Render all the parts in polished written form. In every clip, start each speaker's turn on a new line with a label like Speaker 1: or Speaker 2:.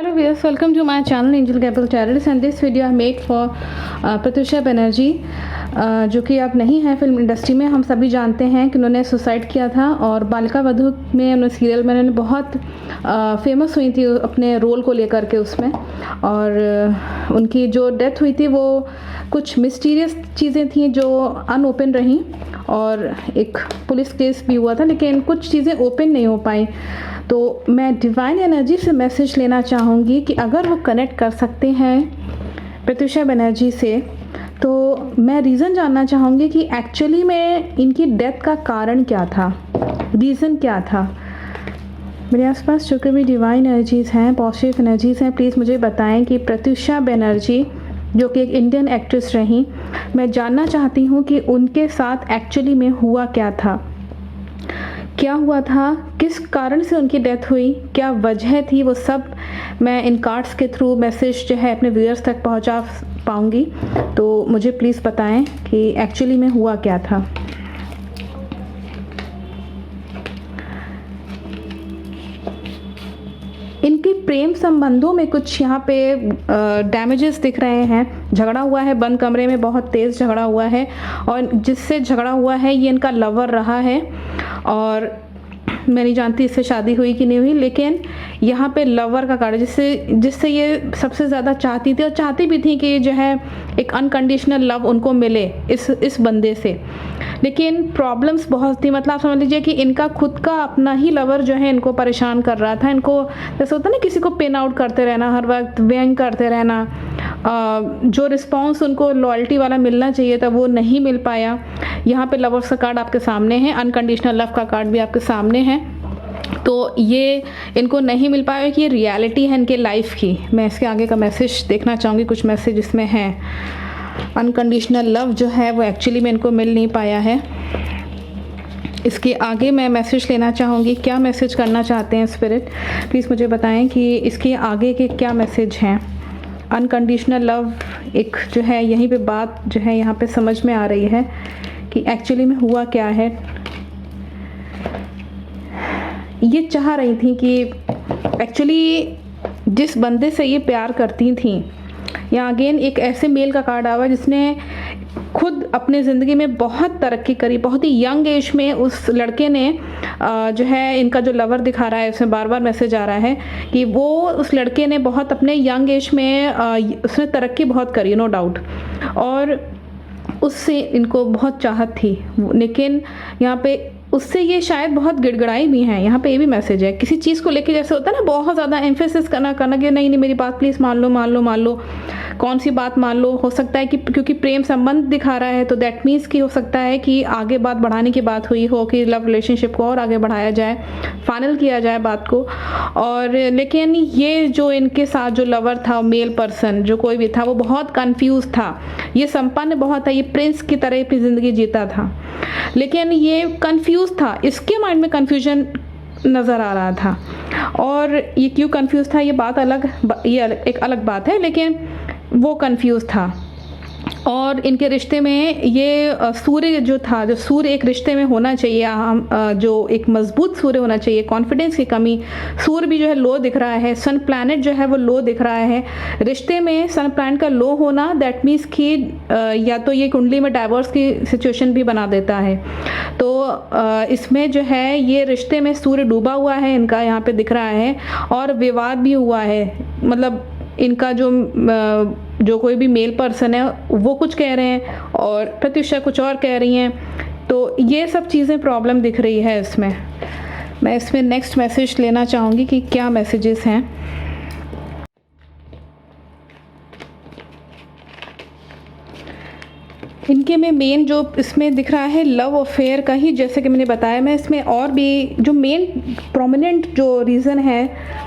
Speaker 1: Hello viewers, welcome to my channel Angel Capital Charities and this video I made for Pratyusha Banerjee जो कि अब नहीं है फिल्म इंडस्ट्री में। हम सभी जानते हैं कि उन्होंने सुसाइड किया था और बालिका वधू में उन्होंने सीरियल में उन्होंने बहुत फेमस हुई थी अपने रोल को लेकर के उसमें। और उनकी जो डेथ हुई थी वो कुछ मिस्टीरियस चीज़ें थी जो अनओपन रहीं और एक पुलिस केस भी हुआ था, लेकिन कुछ चीज़ें ओपन नहीं हो पाई। तो मैं डिवाइन एनर्जी से मैसेज लेना चाहूँगी कि अगर वो कनेक्ट कर सकते हैं प्रत्युषा बनर्जी से, तो मैं रीज़न जानना चाहूँगी कि एक्चुअली में इनकी डेथ का कारण क्या था, रीज़न क्या था। मेरे आसपास जो भी डिवाइन एनर्जीज़ हैं, पॉजिटिव एनर्जीज़ हैं, प्लीज़ मुझे बताएं कि प्रत्युषा बनर्जी जो कि एक इंडियन एक्ट्रेस रहीं, मैं जानना चाहती हूँ कि उनके साथ एक्चुअली में हुआ क्या था, क्या हुआ था, किस कारण से उनकी डेथ हुई, क्या वजह थी, वो सब मैं इन कार्ड्स के थ्रू मैसेज जो है अपने व्यूअर्स तक पहुंचा पाऊंगी। तो मुझे प्लीज़ बताएं कि एक्चुअली में हुआ क्या था। इनके प्रेम संबंधों में कुछ यहाँ पे डैमेजेस दिख रहे हैं। झगड़ा हुआ है बंद कमरे में, बहुत तेज़ झगड़ा हुआ है और जिससे झगड़ा हुआ है ये इनका लवर रहा है। और मैं नहीं जानती इससे शादी हुई कि नहीं हुई, लेकिन यहाँ पे लवर का कार्ड जिससे ये सबसे ज़्यादा चाहती थी और चाहती भी थी कि जो है एक अनकंडीशनल लव उनको मिले इस बंदे से। लेकिन प्रॉब्लम्स बहुत थी, मतलब आप समझ लीजिए कि इनका खुद का अपना ही लवर जो है इनको परेशान कर रहा था। इनको जैसे होता है ना, किसी को पिन आउट करते रहना, हर वक्त व्यंग करते रहना, जो रिस्पॉन्स उनको लॉयल्टी वाला मिलना चाहिए था वो नहीं मिल पाया। यहाँ पे लवर्स का कार्ड आपके सामने है, अनकंडीशनल लव का कार्ड भी आपके सामने है। तो ये इनको नहीं मिल पाया कि ये रियलिटी है इनके लाइफ की। मैं इसके आगे का मैसेज देखना चाहूँगी, कुछ मैसेज इसमें है। अनकंडीशनल लव जो है वो एक्चुअली में इनको मिल नहीं पाया है। इसके आगे मैं मैसेज लेना चाहूँगी, क्या मैसेज करना चाहते हैं स्पिरिट, प्लीज़ मुझे बताएं कि इसके आगे के क्या मैसेज हैं। अनकंडीशनल लव एक जो है यहीं पे बात जो है यहाँ पे समझ में आ रही है कि एक्चुअली में हुआ क्या है। ये चाह रही थी कि एक्चुअली जिस बंदे से ये प्यार करती थी, यहाँ अगेन एक ऐसे मेल का कार्ड आवा जिसने खुद अपने ज़िंदगी में बहुत तरक्की करी, बहुत ही यंग एज में। उस लड़के ने जो है इनका जो लवर दिखा रहा है उसमें बार बार मैसेज आ रहा है कि वो उस लड़के ने बहुत अपने यंग एज में उसने तरक्की बहुत करी, नो डाउट, और उससे इनको बहुत चाहत थी। लेकिन यहाँ पे उससे ये शायद बहुत गिड़गिड़ाई भी हैं। यहाँ पे ये भी मैसेज है किसी चीज़ को लेके, जैसे होता है ना बहुत ज़्यादा एम्फेसिस करना कि नहीं मेरी बात प्लीज़ मान लो। कौन सी बात मान लो? हो सकता है कि क्योंकि प्रेम संबंध दिखा रहा है तो दैट मीन्स कि हो सकता है कि आगे बात बढ़ाने की बात हुई हो, कि लव रिलेशनशिप को और आगे बढ़ाया जाए, फाइनल किया जाए बात को। और लेकिन ये जो इनके साथ जो लवर था, मेल पर्सन जो कोई भी था, वो बहुत कंफ्यूज था। ये संपन्न बहुत था, ये प्रिंस की तरह अपनी ज़िंदगी जीता था, लेकिन ये कंफ्यूज था। इसके माइंड में कंफ्यूजन नज़र आ रहा था। और ये क्यों कंफ्यूज था ये बात अलग, एक अलग बात है, लेकिन वो कंफ्यूज था। और इनके रिश्ते में ये सूर्य जो था, जो सूर्य एक रिश्ते में होना चाहिए, हम जो एक मजबूत सूर्य होना चाहिए, कॉन्फिडेंस की कमी, सूर्य भी जो है लो दिख रहा है, सन प्लैनेट जो है वो लो दिख रहा है। रिश्ते में सन प्लैनेट का लो होना दैट मीन्स कि या तो ये कुंडली में डाइवोर्स की सिचुएशन भी बना देता है। तो इसमें जो है ये रिश्ते में सूर्य डूबा हुआ है इनका, यहाँ पे दिख रहा है, और विवाद भी हुआ है। मतलब इनका जो कोई भी मेल पर्सन है वो कुछ कह रहे हैं और प्रत्युषा कुछ और कह रही हैं। तो ये सब चीज़ें प्रॉब्लम दिख रही है इसमें। मैं इसमें नेक्स्ट मैसेज लेना चाहूँगी कि क्या मैसेजेस हैं। इनके में मेन जो इसमें दिख रहा है लव अफेयर का ही, जैसे कि मैंने बताया। मैं इसमें और भी जो मेन प्रोमिनेंट जो रीज़न है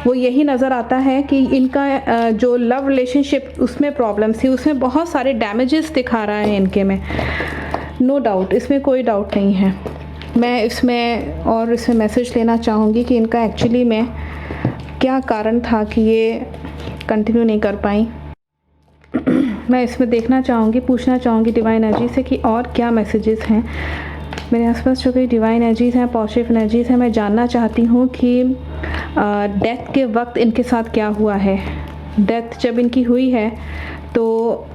Speaker 1: वो यही नज़र आता है कि इनका जो लव रिलेशनशिप उसमें प्रॉब्लम्स थी, उसमें बहुत सारे डैमेजेस दिखा रहा है इनके में, नो डाउट, इसमें कोई डाउट नहीं है। मैं इसमें मैसेज लेना चाहूँगी कि इनका एक्चुअली में क्या कारण था कि ये कंटिन्यू नहीं कर पाई। मैं इसमें देखना चाहूँगी, पूछना चाहूँगी डिवाइन एनर्जी से कि और क्या मैसेजेस हैं मेरे आसपास जो कोई डिवाइन एनर्जीज़ हैं, पॉजिटिव एनर्जीज़ हैं, मैं जानना चाहती हूँ कि डेथ के वक्त इनके साथ क्या हुआ है। डेथ जब इनकी हुई है तो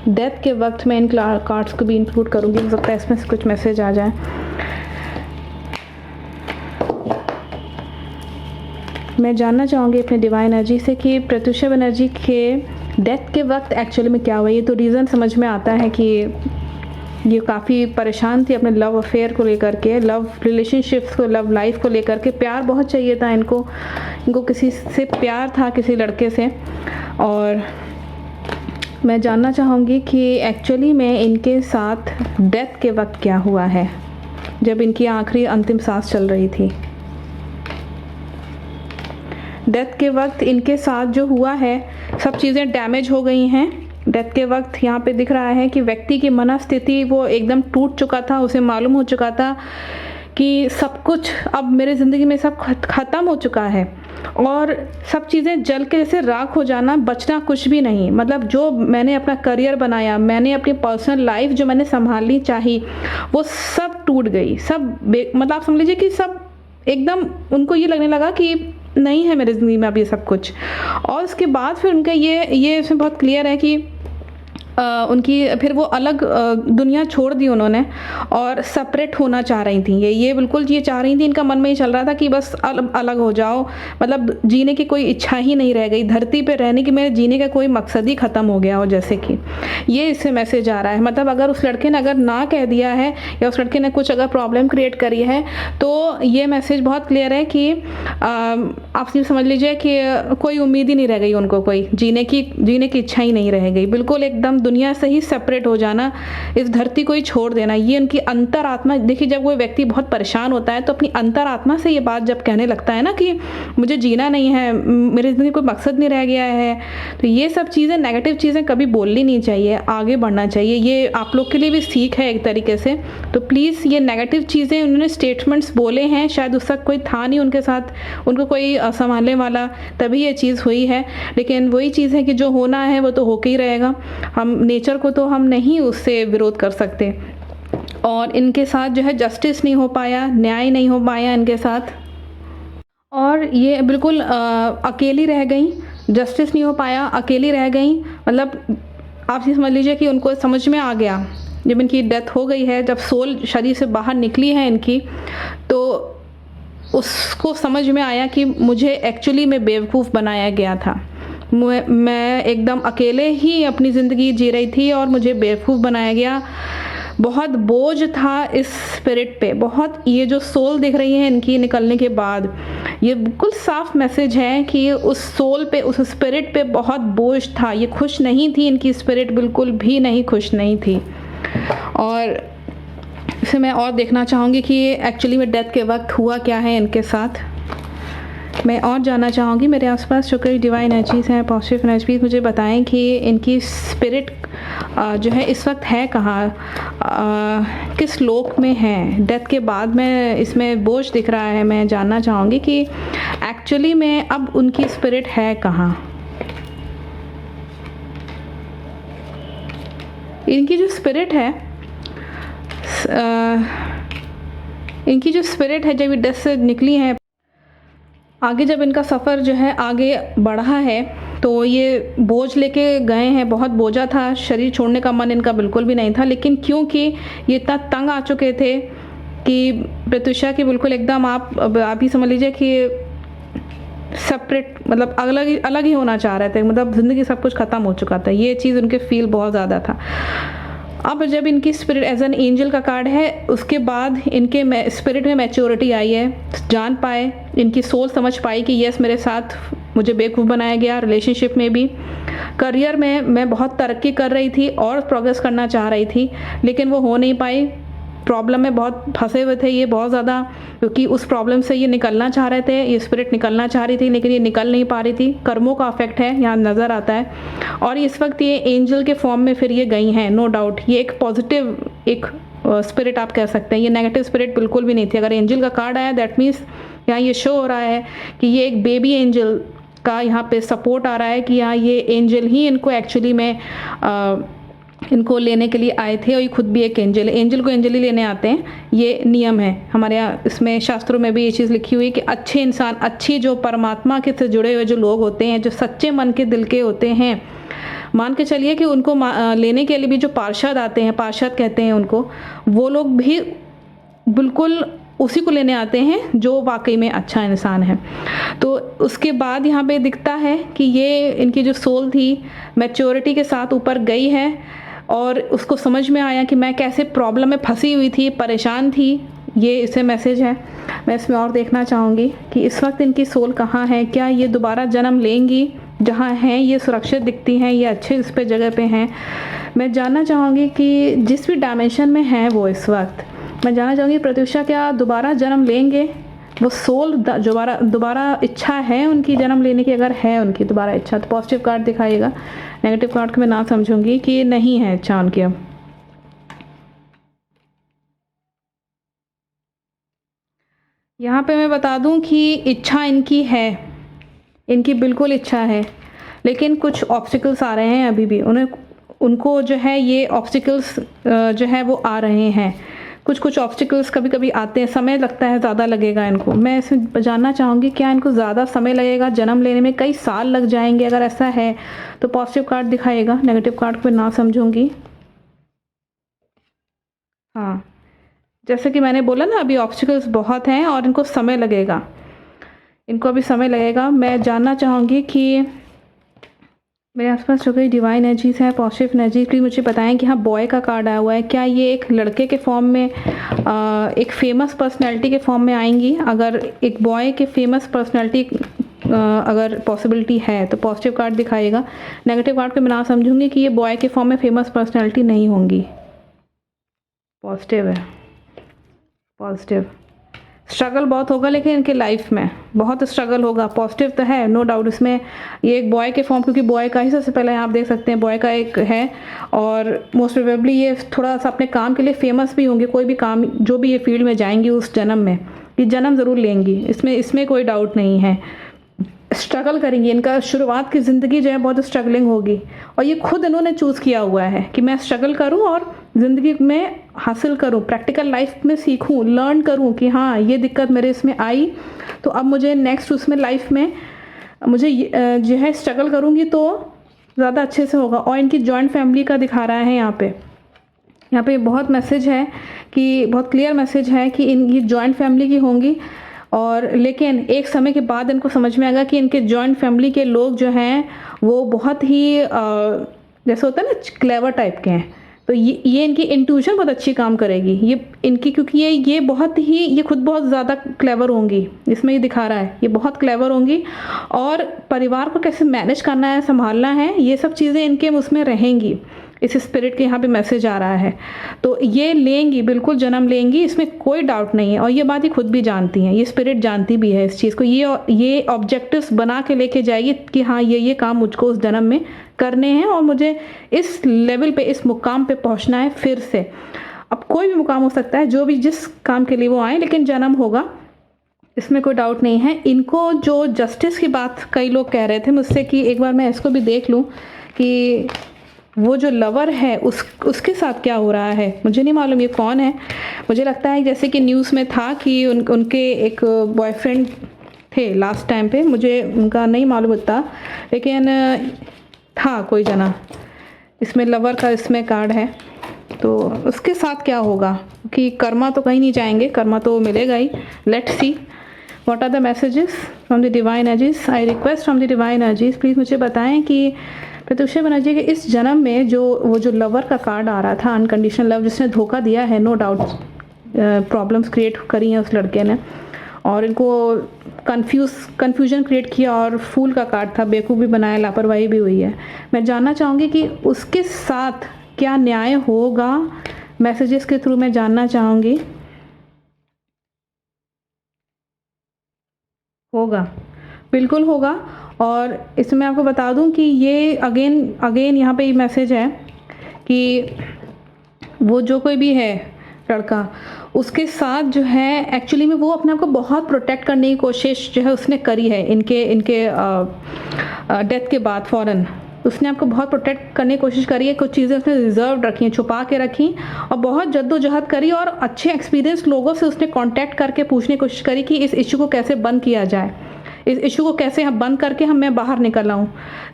Speaker 1: डेथ के वक्त मैं इन कार्ड्स को भी इंक्लूड करूँगी, हो सकता है इसमें से कुछ मैसेज आ जाए। मैं जानना चाहूँगी अपने डिवाइन एनर्जी से कि प्रत्युषा एनर्जी के डेथ के वक्त एक्चुअली में क्या हुआ। ये तो रीज़न समझ में आता है कि ये काफ़ी परेशान थी अपने लव अफेयर को लेकर के, लव रिलेशनशिप्स को, लव लाइफ को लेकर के। प्यार बहुत चाहिए था इनको किसी से प्यार था, किसी लड़के से। और मैं जानना चाहूँगी कि एक्चुअली में इनके साथ डेथ के वक्त क्या हुआ है, जब इनकी आखिरी अंतिम सांस चल रही थी। डेथ के वक्त इनके साथ जो हुआ है, सब चीज़ें डैमेज हो गई हैं। डेथ के वक्त यहाँ पे दिख रहा है कि व्यक्ति की मनस्थिति वो एकदम टूट चुका था। उसे मालूम हो चुका था कि सब कुछ अब मेरे ज़िंदगी में सब ख़त्म हो चुका है और सब चीज़ें जल के जैसे राख हो जाना, बचना कुछ भी नहीं। मतलब जो मैंने अपना करियर बनाया, मैंने अपनी पर्सनल लाइफ जो मैंने संभालनी चाहिए, वो सब टूट गई। सब मतलब आप समझ लीजिए कि सब एकदम उनको ये लगने लगा कि नहीं है मेरी ज़िंदगी में अब ये सब कुछ। और उसके बाद फिर उनका ये इसमें बहुत क्लियर है कि उनकी फिर वो अलग दुनिया छोड़ दी उन्होंने और सेपरेट होना चाह रही थी। ये बिल्कुल ये चाह रही थी, इनका मन में ये चल रहा था कि बस अलग हो जाओ, मतलब जीने की कोई इच्छा ही नहीं रह गई, धरती पे रहने की मेरे जीने का कोई मकसद ही ख़त्म हो गया हो। जैसे कि ये इससे मैसेज आ रहा है। मतलब अगर उस लड़के ने अगर ना कह दिया है या उस लड़के ने कुछ अगर प्रॉब्लम क्रिएट करी है तो ये मैसेज बहुत क्लियर है कि आप समझ लीजिए कि कोई उम्मीद ही नहीं रह गई उनको, कोई जीने की इच्छा ही नहीं रह गई। बिल्कुल एकदम दुनिया से ही सेपरेट हो जाना, इस धरती को ही छोड़ देना। ये उनकी अंतरात्मा, देखिए जब कोई व्यक्ति बहुत परेशान होता है तो अपनी अंतरात्मा से ये बात जब कहने लगता है ना कि मुझे जीना नहीं है, मेरी ज़िंदगी कोई मकसद नहीं रह गया है, तो ये सब चीज़ें, नेगेटिव चीज़ें कभी बोलनी नहीं चाहिए, आगे बढ़ना चाहिए। ये आप लोग के लिए भी सीख है एक तरीके से। तो प्लीज़ ये नेगेटिव चीज़ें उन्होंने स्टेटमेंट्स बोले हैं, शायद उसका कोई था नहीं उनके साथ, उनको कोई संभालने वाला, तभी ये चीज़ हुई है। लेकिन वही चीज़ है कि जो होना है वो तो होके ही रहेगा। हम नेचर को तो हम नहीं उससे विरोध कर सकते। और इनके साथ जो है जस्टिस नहीं हो पाया, न्याय नहीं हो पाया इनके साथ, और ये बिल्कुल अकेली रह गई। जस्टिस नहीं हो पाया, अकेली रह गई। मतलब आप ये समझ लीजिए कि उनको समझ में आ गया जब इनकी डेथ हो गई है, जब सोल शरीर से बाहर निकली है इनकी, तो उसको समझ में आया कि मुझे एक्चुअली में बेवकूफ़ बनाया गया था। मैं एकदम अकेले ही अपनी ज़िंदगी जी रही थी और मुझे बेवकूफ़ बनाया गया। बहुत बोझ था इस स्पिरिट पे, बहुत। ये जो सोल दिख रही है इनकी निकलने के बाद, ये बिल्कुल साफ मैसेज है कि उस सोल पे, उस स्पिरिट पे बहुत बोझ था। ये खुश नहीं थी, इनकी स्पिरिट बिल्कुल भी नहीं खुश नहीं थी। और इसे मैं और देखना चाहूँगी कि एक्चुअली में डेथ के वक्त हुआ क्या है इनके साथ। मैं और जानना चाहूँगी मेरे आसपास जो कई डिवाइन एनर्जीज़ हैं, पॉजिटिव एनर्जीज़, मुझे बताएं कि इनकी स्पिरिट जो है इस वक्त है कहाँ, किस लोक में है। डेथ के बाद में इसमें बोझ दिख रहा है। मैं जानना चाहूँगी कि एक्चुअली में अब उनकी स्पिरिट है कहाँ। इनकी जो स्पिरिट है, इनकी जो स्पिरिट है जब डेथ से निकली है, आगे जब इनका सफ़र जो है आगे बढ़ा है तो ये बोझ लेके गए हैं। बहुत बोझा था, शरीर छोड़ने का मन इनका बिल्कुल भी नहीं था। लेकिन क्योंकि ये इतना तंग आ चुके थे कि प्रत्युषा की बिल्कुल एकदम आप ही समझ लीजिए कि सेपरेट, मतलब अलग ही होना चाह रहे थे। मतलब ज़िंदगी सब कुछ ख़त्म हो चुका था। ये चीज़ उनके फील बहुत ज़्यादा था। अब जब इनकी स्पिरिट एज एन एंजल का कार्ड है, उसके बाद इनके स्पिरिट में मैच्योरिटी आई है। जान पाए, इनकी सोल समझ पाई कि यस, मेरे साथ मुझे बेवकूफ़ बनाया गया। रिलेशनशिप में भी, करियर में मैं बहुत तरक्की कर रही थी और प्रोग्रेस करना चाह रही थी, लेकिन वो हो नहीं पाई। प्रॉब्लम में बहुत फंसे हुए थे ये, बहुत ज़्यादा, क्योंकि उस प्रॉब्लम से ये निकलना चाह रहे थे, ये स्पिरिट निकलना चाह रही थी, लेकिन ये निकल नहीं पा रही थी। कर्मों का अफेक्ट है यहाँ नज़र आता है। और इस वक्त ये एंजल के फॉर्म में फिर ये गई हैं, नो डाउट। ये एक पॉजिटिव एक स्पिरिट आप कह सकते हैं, ये नेगेटिव स्पिरिट बिल्कुल भी नहीं थी। अगर एंजल का कार्ड आया, दैट मीन्स यहाँ ये शो हो रहा है कि ये एक बेबी एंजल का यहाँ पे सपोर्ट आ रहा है कि यहाँ ये एंजल ही इनको एक्चुअली में इनको लेने के लिए आए थे और ये खुद भी एक एंजल है। एंजल को एंजल ही लेने आते हैं, ये नियम है हमारे यहाँ। इसमें शास्त्रों में भी ये चीज़ लिखी हुई है कि अच्छे इंसान, अच्छी जो परमात्मा के से जुड़े हुए जो लोग होते हैं, जो सच्चे मन के दिल के होते हैं, मान के चलिए कि उनको लेने के लिए भी जो पार्षद आते हैं, पार्षद कहते हैं उनको, वो लोग भी बिल्कुल उसी को लेने आते हैं जो वाकई में अच्छा इंसान है। तो उसके बाद यहाँ पे दिखता है कि ये इनकी जो सोल थी मैच्योरिटी के साथ ऊपर गई है और उसको समझ में आया कि मैं कैसे प्रॉब्लम में फंसी हुई थी, परेशान थी। ये इसे मैसेज है। मैं इसमें और देखना चाहूँगी कि इस वक्त इनकी सोल कहाँ है, क्या ये दोबारा जन्म लेंगी, जहाँ हैं ये सुरक्षित दिखती हैं, ये अच्छे इस पे जगह पे हैं। मैं जानना चाहूँगी कि जिस भी डायमेंशन में हैं वो इस वक्त, मैं जानना चाहूँगी प्रत्युषा क्या दोबारा जन्म लेंगे, वो सोल दोबारा इच्छा है उनकी जन्म लेने की, अगर है उनकी दोबारा इच्छा तो पॉजिटिव कार्ड दिखाइएगा। नेगेटिव कार्ड को मैं ना समझूंगी कि नहीं है इच्छा उनकी। अब यहाँ पे मैं बता दूं कि इच्छा इनकी है, इनकी बिल्कुल इच्छा है, लेकिन कुछ ऑब्स्टिकल्स आ रहे हैं अभी भी उनको जो है, ये ऑब्स्टिकल्स जो है वो आ रहे हैं। कुछ ऑब्स्टिकल्स कभी कभी आते हैं, समय लगता है, ज़्यादा लगेगा इनको। मैं इसमें जानना चाहूँगी क्या इनको ज़्यादा समय लगेगा जन्म लेने में, कई साल लग जाएंगे, अगर ऐसा है तो पॉजिटिव कार्ड दिखाएगा। नेगेटिव कार्ड को ना समझूंगी। हाँ, जैसे कि मैंने बोला ना, अभी ऑब्स्टिकल्स बहुत हैं और इनको समय लगेगा, इनको अभी समय लगेगा। मैं जानना चाहूँगी कि मेरे आसपास जो कोई डिवाइन एनर्जीज है, पॉजिटिव एनर्जी, प्लीज़ मुझे बताएं कि हाँ बॉय का कार्ड आया हुआ है, क्या ये एक लड़के के फॉर्म में, एक फेमस पर्सनैलिटी के फॉर्म में आएंगी? अगर एक बॉय के फेमस पर्सनैलिटी अगर पॉसिबिलिटी है तो पॉजिटिव कार्ड दिखाएगा। नेगेटिव कार्ड को मैं ना समझूंगी कि ये बॉय के फॉर्म में फेमस पर्सनैलिटी नहीं होंगी। पॉजिटिव है, पॉजिटिव। स्ट्रगल बहुत होगा लेकिन इनके लाइफ में बहुत स्ट्रगल होगा। पॉजिटिव तो है, नो डाउट। इसमें ये एक बॉय के फॉर्म, क्योंकि बॉय का ही सबसे पहले आप देख सकते हैं, बॉय का एक है और मोस्ट प्रोबेबली ये थोड़ा सा अपने काम के लिए फेमस भी होंगे। कोई भी काम जो भी ये फील्ड में जाएंगी उस जन्म में, ये जन्म ज़रूर लेंगी, इसमें कोई डाउट नहीं है। स्ट्रगल करेंगी, इनका शुरुआत की ज़िंदगी जो है बहुत स्ट्रगलिंग होगी और ये खुद इन्होंने चूज़ किया हुआ है कि मैं स्ट्रगल करूं और ज़िंदगी में हासिल करूं, प्रैक्टिकल लाइफ में सीखूं, लर्न करूं कि हाँ ये दिक्कत मेरे इसमें आई तो अब मुझे नेक्स्ट उसमें लाइफ में मुझे जो है स्ट्रगल करूंगी तो ज़्यादा अच्छे से होगा। और इनकी जॉइंट फैमिली का दिखा रहा है यहाँ पे बहुत मैसेज है कि बहुत क्लियर मैसेज है कि ये जॉइंट फैमिली की होंगी। और लेकिन एक समय के बाद इनको समझ में आएगा कि इनके जॉइंट फैमिली के लोग जो हैं वो बहुत ही जैसे होता है ना क्लेवर टाइप के हैं। तो ये इनकी इंट्यूशन बहुत अच्छी काम करेगी, ये इनकी, क्योंकि ये बहुत ही, ये खुद बहुत ज़्यादा क्लेवर होंगी। इसमें ये दिखा रहा है ये बहुत क्लेवर होंगी और परिवार को कैसे मैनेज करना है, संभालना है, ये सब चीज़ें इनके उसमें रहेंगी। इस स्पिरिट के यहाँ पे मैसेज आ रहा है। तो ये लेंगी, बिल्कुल जन्म लेंगी, इसमें कोई डाउट नहीं है। और ये बात ये खुद भी जानती हैं, ये स्पिरिट जानती भी है इस चीज़ को। ये ऑब्जेक्टिव्स बना के लेके जाएगी कि हाँ ये काम मुझको उस जन्म में करने हैं और मुझे इस लेवल पे, इस मुकाम पे पहुँचना है फिर से। अब कोई भी मुकाम हो सकता है, जो भी जिस काम के लिए वो आए, लेकिन जन्म होगा, इसमें कोई डाउट नहीं है। इनको जो जस्टिस की बात कई लोग कह रहे थे मुझसे कि एक बार मैं इसको भी देख लूँ कि वो जो लवर है उसके साथ क्या हो रहा है। मुझे नहीं मालूम ये कौन है। मुझे लगता है जैसे कि न्यूज़ में था कि उनके एक बॉयफ्रेंड थे लास्ट टाइम पे, मुझे उनका नहीं मालूम होता, लेकिन था कोई जना। इसमें लवर का इसमें कार्ड है, तो उसके साथ क्या होगा कि कर्मा तो कहीं नहीं जाएंगे, कर्मा तो मिलेगा ही। Let's see what are the messages from the divine energies. I request from the divine energies, please मुझे बताएं कि प्रत्युषा बनर्जी के इस जन्म में वो जो लवर का कार्ड आ रहा था, अनकंडीशनल लव, जिसने धोखा दिया है, नो डाउट प्रॉब्लम्स क्रिएट करी हैं उस लड़के ने और इनको कन्फ्यूजन क्रिएट किया और फूल का कार्ड था, बेवकूफ़ भी बनाया, लापरवाही भी हुई है। मैं जानना चाहूँगी कि उसके साथ क्या न्याय होगा, मैसेजेस के थ्रू मैं जानना चाहूँगी। होगा, बिल्कुल होगा। और इसमें आपको बता दूं कि ये अगेन यहाँ पे मैसेज है कि वो जो कोई भी है लड़का, उसके साथ जो है एक्चुअली में वो अपने आप को बहुत प्रोटेक्ट करने की कोशिश जो है उसने करी है इनके डेथ के बाद फ़ौरन। उसने आपको बहुत प्रोटेक्ट करने की कोशिश करी है, कुछ चीज़ें उसने रिजर्व रखी हैं, छुपा के रखी और बहुत जद्दोजहद करी और अच्छे एक्सपीरियंस लोगों से उसने कांटेक्ट करके पूछने की कोशिश करी कि इस इशू को कैसे बंद किया जाए, इस इशू को कैसे हम बंद करके मैं बाहर निकल आऊँ,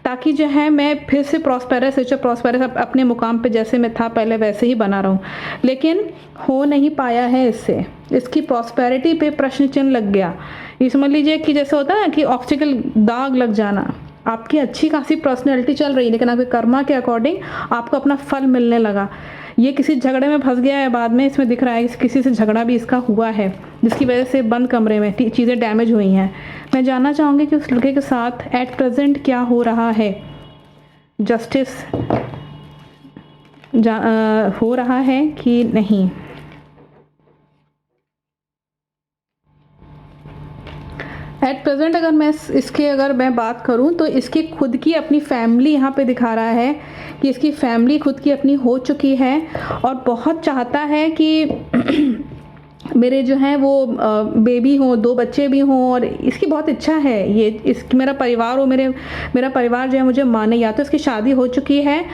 Speaker 1: ताकि जो है मैं फिर से प्रॉस्पेरस अपने मुकाम पे जैसे मैं था पहले वैसे ही बना रहूँ। लेकिन हो नहीं पाया है इससे, इसकी प्रॉस्पेरिटी पे प्रश्न चिन्ह लग गया। ये समझ लीजिए कि जैसे होता है ना कि ऑब्स्टिकल, दाग लग जाना। आपकी अच्छी खासी पर्सनैलिटी चल रही है लेकिन आपके कर्मा के अकॉर्डिंग आपको अपना फल मिलने लगा। ये किसी झगड़े में फंस गया है, बाद में इसमें दिख रहा है किसी से झगड़ा भी इसका हुआ है जिसकी वजह से बंद कमरे में चीज़ें डैमेज हुई हैं। मैं जानना चाहूँगी कि उस लड़के के साथ एट प्रेजेंट क्या हो रहा है, जस्टिस हो रहा है कि नहीं। एट प्रेजेंट अगर मैं बात करूं तो इसकी खुद की अपनी फैमिली यहाँ पे दिखा रहा है कि इसकी फैमिली खुद की अपनी हो चुकी है और बहुत चाहता है कि मेरे जो हैं वो बेबी हों, 2 बच्चे भी हों और इसकी बहुत इच्छा है मेरा परिवार हो, मेरा परिवार जो है मुझे माने। या तो इसकी शादी हो चुकी है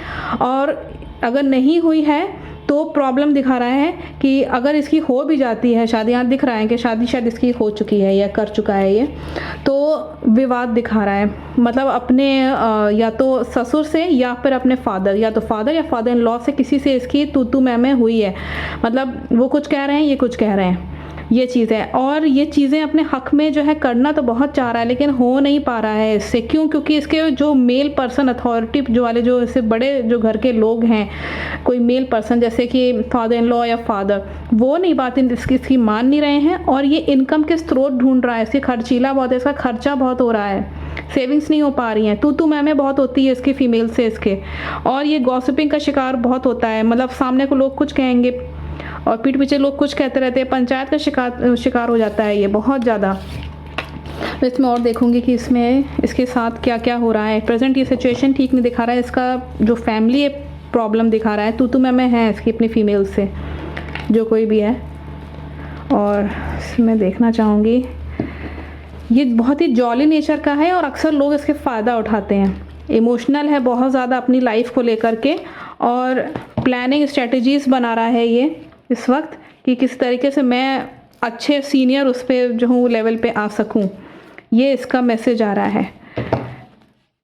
Speaker 1: और अगर नहीं हुई है तो प्रॉब्लम दिखा रहा है कि अगर इसकी हो भी जाती है शादी, यहाँ दिख रहा है कि शादी शायद इसकी हो चुकी है या कर चुका है ये, तो विवाद दिखा रहा है। मतलब अपने या तो ससुर से या फिर अपने फादर या फादर इन लॉ से किसी से इसकी तू मैं हुई है। मतलब वो कुछ कह रहे हैं, ये कुछ कह रहे हैं, ये चीज़ है। और ये चीज़ें अपने हक में जो है करना तो बहुत चाह रहा है लेकिन हो नहीं पा रहा है इससे। क्यों? क्योंकि इसके जो मेल पर्सन अथॉरिटी जो वाले जो इससे बड़े जो घर के लोग हैं, कोई मेल पर्सन जैसे कि फादर इन लॉ या फादर, वो नहीं बात इसकी मान नहीं रहे हैं। और ये इनकम के स्रोत ढूंढ रहा है, इसकी खर्चीला बहुत है, इसका खर्चा बहुत हो रहा है, सेविंग्स नहीं हो पा रही हैं, तू मैं बहुत होती है इसकी फीमेल से इसके। और ये गॉसिपिंग का शिकार बहुत होता है, मतलब सामने को लोग कुछ कहेंगे और पीठ पीछे लोग कुछ कहते रहते हैं, पंचायत का शिकार हो जाता है ये बहुत ज़्यादा। तो इसमें और देखूंगी कि इसमें इसके साथ क्या क्या हो रहा है। प्रेजेंट ये सिचुएशन ठीक नहीं दिखा रहा है, इसका जो फैमिली प्रॉब्लम दिखा रहा है, तू मैं है इसकी अपनी फीमेल से, जो कोई भी है। और इसमें देखना चाहूँगी ये बहुत ही जॉली नेचर का है और अक्सर लोग इसके फ़ायदा उठाते हैं। इमोशनल है बहुत ज़्यादा अपनी लाइफ को लेकर के और प्लानिंग स्ट्रेटजीज़ बना रहा है ये इस वक्त कि किस तरीके से मैं अच्छे सीनियर उस पर जो हूँ लेवल पे आ सकूँ, ये इसका मैसेज आ रहा है।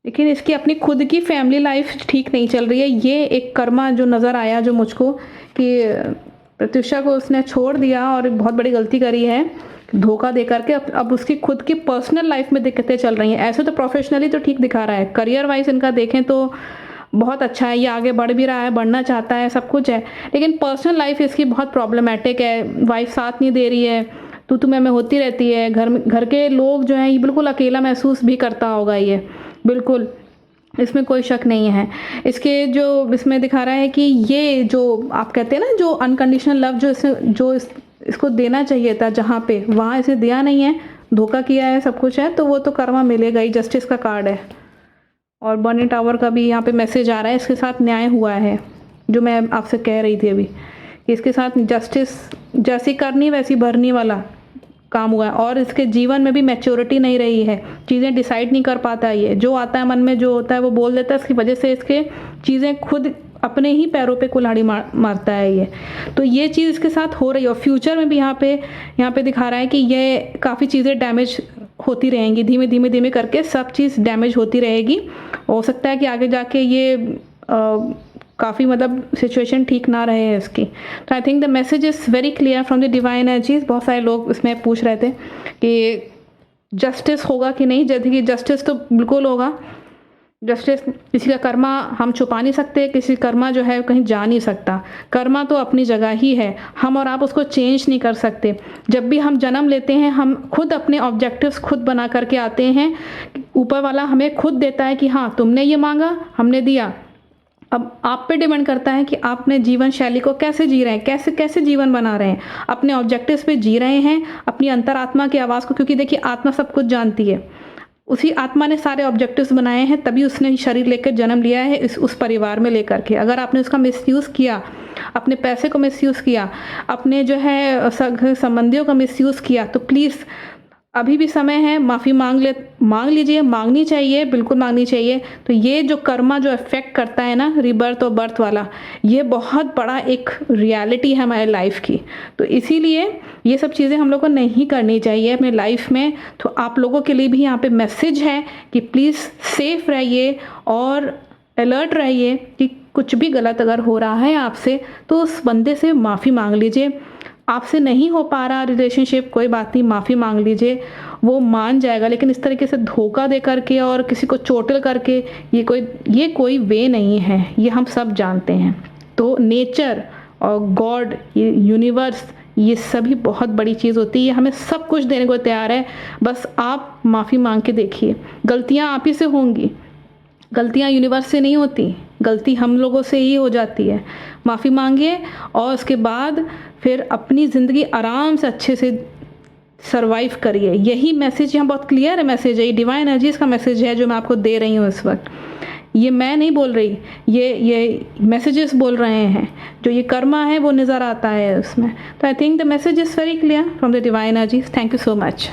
Speaker 1: लेकिन इसकी अपनी खुद की फैमिली लाइफ ठीक नहीं चल रही है। ये एक कर्मा जो नज़र आया जो मुझको कि प्रत्युषा को उसने छोड़ दिया और बहुत बड़ी गलती करी है धोखा दे करके। अब उसकी खुद की पर्सनल लाइफ में दिक्कतें चल रही हैं। ऐसे तो प्रोफेशनली तो ठीक दिखा रहा है, करियर वाइज इनका देखें तो बहुत अच्छा है, ये आगे बढ़ भी रहा है, बढ़ना चाहता है, सब कुछ है। लेकिन पर्सनल लाइफ इसकी बहुत प्रॉब्लमेटिक है, वाइफ साथ नहीं दे रही है, तू मैं होती रहती है, घर के लोग जो हैं ये बिल्कुल अकेला महसूस भी करता होगा ये, बिल्कुल इसमें कोई शक नहीं है। इसके जो इसमें दिखा रहा है कि ये जो आप कहते हैं ना जो अनकंडीशनल लव जो इसको देना चाहिए था जहाँ पे, वहाँ इसे दिया नहीं है, धोखा किया है, सब कुछ है, तो वो तो कर्मा मिलेगा ही। जस्टिस का कार्ड है और बर्निंग टावर का भी यहाँ पे मैसेज आ रहा है, इसके साथ न्याय हुआ है जो मैं आपसे कह रही थी अभी कि इसके साथ जस्टिस जैसी करनी वैसी भरनी वाला काम हुआ है। और इसके जीवन में भी मैच्योरिटी नहीं रही है, चीज़ें डिसाइड नहीं कर पाता, ये जो आता है मन में जो होता है वो बोल देता है, इसकी वजह से इसके चीज़ें खुद अपने ही पैरों पे कुल्हाड़ी मारता है ये। तो ये चीज़ इसके साथ हो रही है और फ्यूचर में भी यहाँ पे दिखा रहा है कि ये काफ़ी चीज़ें डैमेज होती रहेंगी, धीमे धीमे करके सब चीज़ डैमेज होती रहेगी। हो सकता है कि आगे जाके ये काफ़ी मतलब सिचुएशन ठीक ना रहे इसकी। तो I think the message is very clear from the divine energies. बहुत सारे लोग इसमें पूछ रहे थे कि जस्टिस होगा कि नहीं, जैसे कि जस्टिस तो बिल्कुल होगा। जस्टिस, किसी का कर्मा हम छुपा नहीं सकते, किसी कर्मा जो है कहीं जा नहीं सकता, कर्मा तो अपनी जगह ही है, हम और आप उसको चेंज नहीं कर सकते। जब भी हम जन्म लेते हैं हम खुद अपने ऑब्जेक्टिव्स खुद बना करके आते हैं, ऊपर वाला हमें खुद देता है कि हाँ तुमने ये मांगा हमने दिया। अब आप पे डिपेंड करता है कि आप अपने जीवन शैली को कैसे जी रहे हैं, कैसे कैसे जीवन बना रहे हैं, अपने ऑब्जेक्टिव्स पे जी रहे हैं, अपनी अंतरात्मा की आवाज़ को। क्योंकि देखिए आत्मा सब कुछ जानती है, उसी आत्मा ने सारे ऑब्जेक्टिव्स बनाए हैं, तभी उसने शरीर लेकर जन्म लिया है उस परिवार में लेकर के। अगर आपने उसका मिसयूज़ किया, अपने पैसे को मिसयूज़ किया, अपने जो है संबंधियों का मिसयूज़ किया, तो प्लीज़ अभी भी समय है, माफ़ी मांग लीजिए, मांगनी चाहिए, बिल्कुल मांगनी चाहिए। तो ये जो कर्मा जो इफ़ेक्ट करता है ना, रीबर्थ और बर्थ वाला, ये बहुत बड़ा एक रियलिटी है हमारे लाइफ की। तो इसीलिए ये सब चीज़ें हम लोग को नहीं करनी चाहिए अपने लाइफ में। तो आप लोगों के लिए भी यहाँ पे मैसेज है कि प्लीज़ सेफ रहिए और अलर्ट रहिए कि कुछ भी गलत अगर हो रहा है आपसे तो उस बंदे से माफ़ी मांग लीजिए। आपसे नहीं हो पा रहा रिलेशनशिप, कोई बात नहीं, माफ़ी मांग लीजिए, वो मान जाएगा। लेकिन इस तरीके से धोखा दे करके और किसी को चोटिल करके ये कोई वे नहीं है, ये हम सब जानते हैं। तो नेचर और गॉड, ये यूनिवर्स, ये सभी बहुत बड़ी चीज़ होती है, ये हमें सब कुछ देने को तैयार है। बस आप माफ़ी मांग के देखिए। गलतियाँ आप ही से होंगी, गलतियाँ यूनिवर्स से नहीं होती, गलती हम लोगों से ही हो जाती है। माफ़ी मांगिए और उसके बाद फिर अपनी ज़िंदगी आराम से अच्छे से सरवाइव करिए। यही मैसेज यहाँ बहुत क्लियर है, मैसेज है, ये डिवाइन एनर्जीज़ का मैसेज है जो मैं आपको दे रही हूँ इस वक्त। ये मैं नहीं बोल रही, ये मैसेजेस बोल रहे हैं। जो ये कर्मा है वो नज़र आता है उसमें। तो I think the message is very clear from the divine energies. Thank you so much.